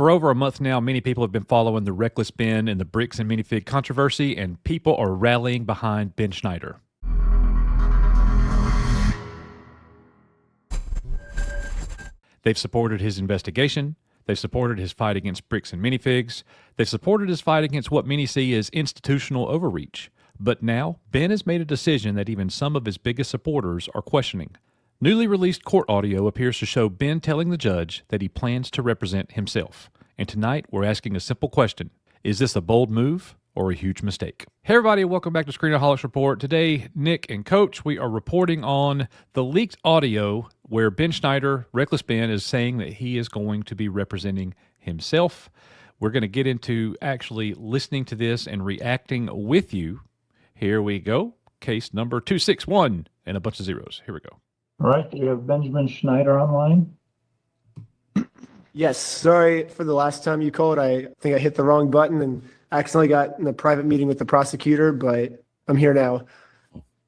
For over a month now, many people have been following the reckless Ben and the Bricks and Minifig controversy, and people are rallying behind Ben Schneider. They've supported his investigation. They've supported his fight against Bricks and Minifigs. They've supported his fight against what many see as institutional overreach. But now, Ben has made a decision that even some of his biggest supporters are questioning. Newly released court audio appears to show Ben telling the judge that he plans to represent himself. And tonight, we're asking a simple question. Is this a bold move or a huge mistake? Hey everybody, welcome back to Screenaholics Report. Today, Nick and Coach, we are reporting on the leaked audio where Ben Schneider, Reckless Ben, is saying that he is going to be representing himself. We're going to get into actually listening to this and reacting with you. Here we go. Case number 261 and a bunch of zeros. Here we go. All right, do we have Benjamin Schneider online? Yes, sorry for the last time you called. I think I hit the wrong button and accidentally got in a private meeting with the prosecutor, but I'm here now.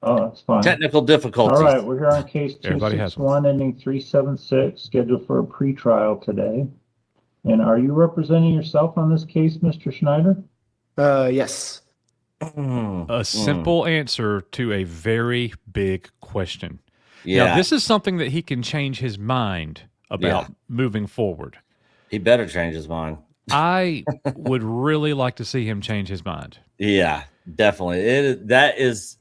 Oh, that's fine. Technical difficulties. All right, we're here on case Everybody has 261 ending 376, scheduled for a pretrial today. And are you representing yourself on this case, Mr. Schneider? Yes. A simple answer to a very big question. Yeah. Now, this is something that he can change his mind about moving forward. He better change his mind. I would really like to see him change his mind. Yeah, definitely. That is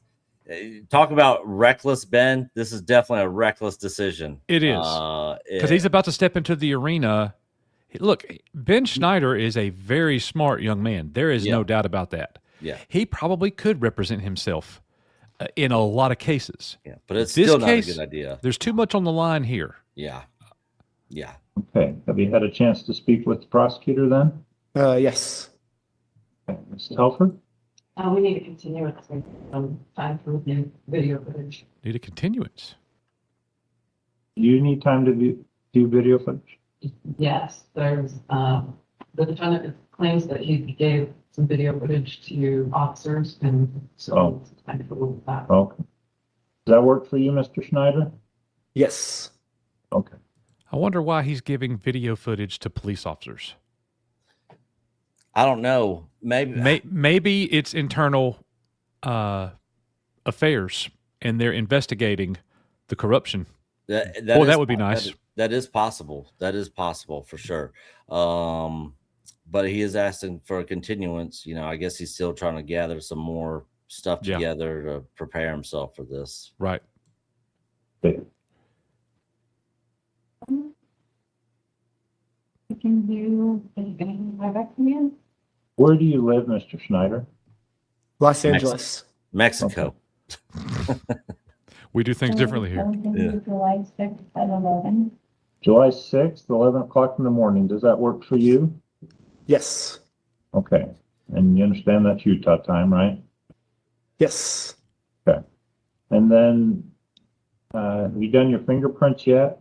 talk about reckless Ben. This is definitely a reckless decision. It is. Because he's about to step into the arena. Look, Ben Schneider is a very smart young man. There is no doubt about that. Yeah. He probably could represent himself in a lot of cases. Yeah, but it's This still not a case, good idea. There's too much on the line here. Yeah. Yeah. Okay, have you had a chance to speak with the prosecutor then? Yes. Okay, Ms. Telford? We need to continue with time for review video footage. Need a continuance. Do you need time to view video footage? Yes, there's, the defendant claims that he gave some video footage to officers, and so it's time to go with that. Okay. Does that work for you, Mr. Schneider? Yes. Okay. I wonder why he's giving video footage to police officers. I don't know. Maybe it's internal affairs, and they're investigating the corruption. That would be nice. That is possible. That is possible for sure. But he is asking for a continuance. You know, I guess he's still trying to gather some more stuff together to prepare himself for this. Right. Okay. You can do, are you going to have back from you? Where do you live, Mr. Schneider? Los Angeles. Mexico. We do things differently here. July 6th at 11. July 6th, 11 o'clock in the morning. Does that work for you? Yes. Okay. And you understand that's Utah time, right? Yes. Okay. And then, have you done your fingerprints yet?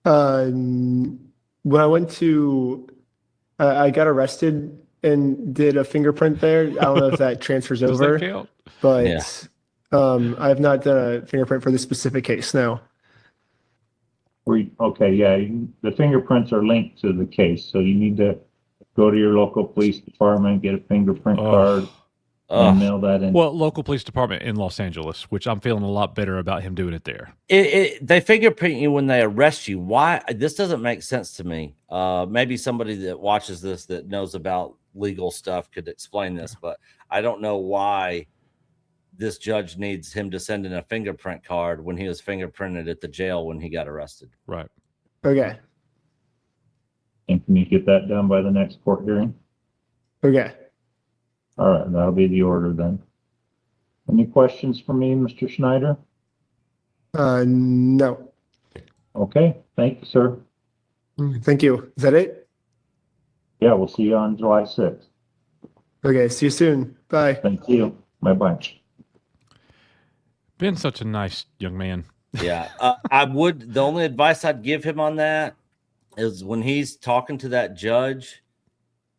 When I went to, I got arrested and did a fingerprint there. I don't know if that transfers Does over, that count? but Yeah. I have not done a fingerprint for this specific case. No. Okay, yeah, the fingerprints are linked to the case, so you need to go to your local police department, get a fingerprint card, and mail that in. Well, local police department in Los Angeles, which I'm feeling a lot better about him doing it there. They fingerprint you when they arrest you. Why? This doesn't make sense to me. Maybe somebody that watches this that knows about legal stuff could explain this, but I don't know why this judge needs him to send in a fingerprint card when he was fingerprinted at the jail when he got arrested. Right. Okay. And can you get that done by the next court hearing? Okay. All right, that'll be the order then. Any questions for me, Mr. Schneider? No. Okay, thank you, sir. Thank you. Is that it? Yeah, we'll see you on July 6th. Okay. See you soon. Bye. Thank you. Bye-bye. Ben's such a nice young man. Yeah. The only advice I'd give him on that is when he's talking to that judge,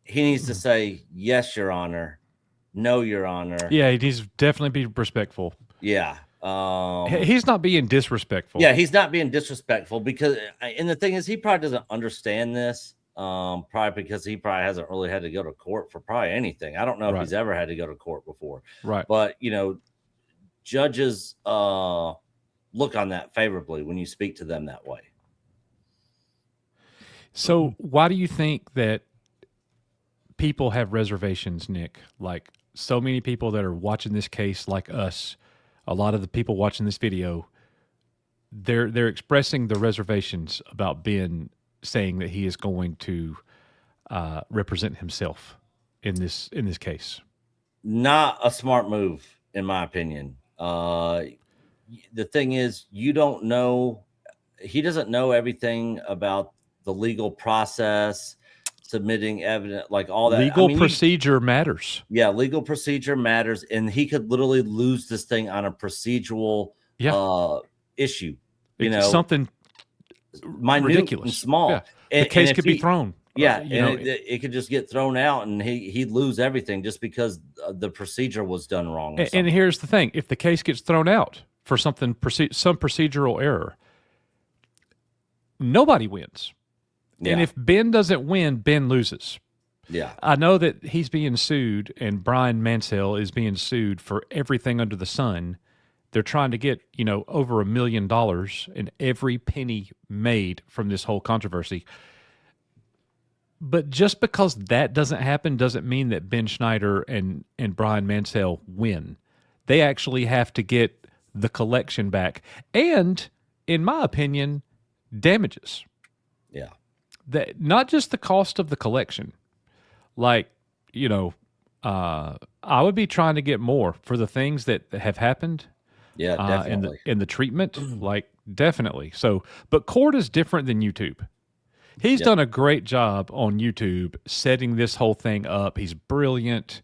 he needs to say, yes, Your Honor. No, Your Honor. Yeah, he's definitely be respectful. Yeah. He's not being disrespectful. Yeah, he's not being disrespectful because, and the thing is, he probably doesn't understand this. probably because he probably hasn't really had to go to court for probably anything. I don't know if Right. he's ever had to go to court before. Right. But, you know, judges look on that favorably when you speak to them that way. So why do you think that people have reservations, Nick? Like so many people that are watching this case, like us, a lot of the people watching this video, they're expressing the reservations about Ben, saying that he is going to represent himself in this case. Not a smart move, in my opinion. The thing is, you don't know. He doesn't know everything about the legal process, submitting evidence, like all that. Legal procedure matters. Yeah, legal procedure matters, and he could literally lose this thing on a procedural issue. You know, something minute ridiculous, and small. Yeah. And, the case could be thrown. Yeah, you know, it could just get thrown out, and he'd lose everything just because the procedure was done wrong. And here's the thing: if the case gets thrown out for some procedural error, nobody wins. Yeah. And if Ben doesn't win, Ben loses. Yeah. I know that he's being sued, and Brian Mansell is being sued for everything under the sun. They're trying to get, you know, over $1 million in every penny made from this whole controversy. But just because that doesn't happen doesn't mean that Ben Schneider and Brian Mansell win. They actually have to get the collection back. And, in my opinion, damages. Yeah. That not just the cost of the collection. Like, you know, I would be trying to get more for the things that have happened. Yeah, definitely. In the treatment, like definitely. So, but court is different than YouTube. He's done a great job on YouTube setting this whole thing up. He's brilliant.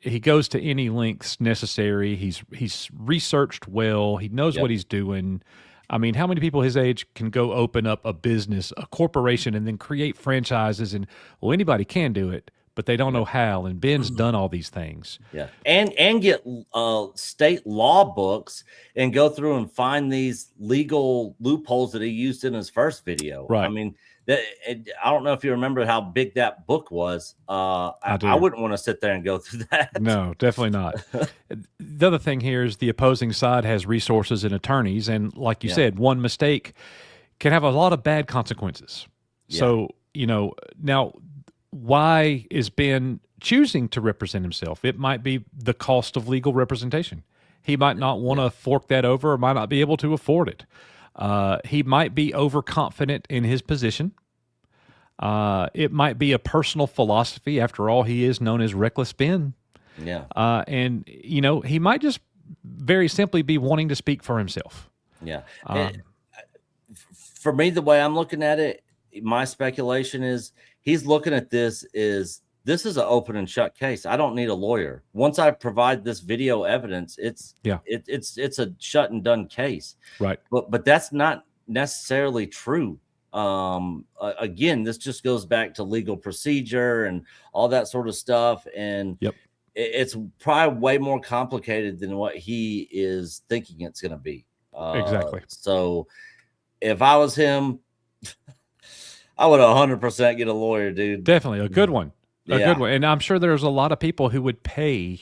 He goes to any lengths necessary. He's researched well. He knows what he's doing. I mean, how many people his age can go open up a business, a corporation, and then create franchises? And well, anybody can do it, but they don't know how. And Ben's done all these things. Yeah, and get state law books and go through and find these legal loopholes that he used in his first video. Right. I mean, I don't know if you remember how big that book was. I wouldn't want to sit there and go through that. No, definitely not. The other thing here is the opposing side has resources and attorneys, and like you said, one mistake can have a lot of bad consequences. Yeah. So, you know, now why is Ben choosing to represent himself? It might be the cost of legal representation. He might not want to fork that over, or might not be able to afford it. He might be overconfident in his position. It might be a personal philosophy. After all, he is known as Reckless Ben. Yeah. And, you know, he might just very simply be wanting to speak for himself. Yeah. For me, the way I'm looking at it, my speculation is he's looking at this is an open and shut case. I don't need a lawyer. Once I provide this video evidence, it's a shut and done case. Right. But that's not necessarily true. Again, this just goes back to legal procedure and all that sort of stuff. And it's probably way more complicated than what he is thinking it's going to be. Exactly. So if I was him, I would 100% get a lawyer, dude. Definitely a good one. A good one. And I'm sure there's a lot of people who would pay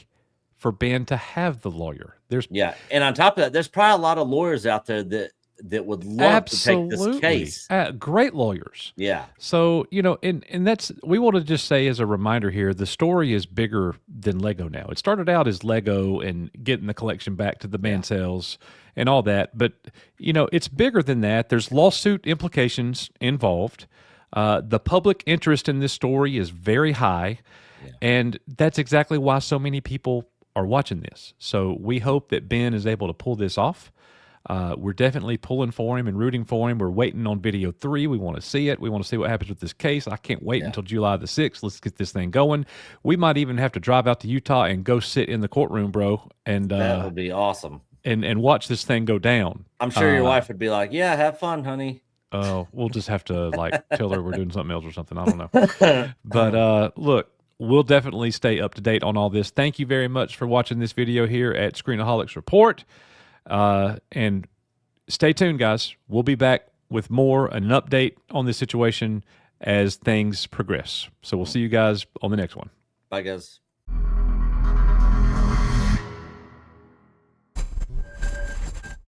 for Ben to have the lawyer. And on top of that, there's probably a lot of lawyers out there that would love to take this case. Great lawyers. Yeah. So, you know, and that's, we want to just say as a reminder here, the story is bigger than Lego now. It started out as Lego and getting the collection back to the Mansells and all that. But, you know, it's bigger than that. There's lawsuit implications involved. The public interest in this story is very high. Yeah. And that's exactly why so many people are watching this. So we hope that Ben is able to pull this off. We're definitely pulling for him and rooting for him. We're waiting on video 3. We want to see it. We want to see what happens with this case. I can't wait until July the 6th. Let's get this thing going. We might even have to drive out to Utah and go sit in the courtroom, bro. And that would be awesome. And watch this thing go down. I'm sure your wife would be like, yeah, have fun, honey. Oh, we'll just have to like tell her we're doing something else or something. I don't know. But look, we'll definitely stay up to date on all this. Thank you very much for watching this video here at Screenaholics Report. And stay tuned, guys. We'll be back with more, an update on this situation as things progress. So we'll see you guys on the next one. Bye, guys.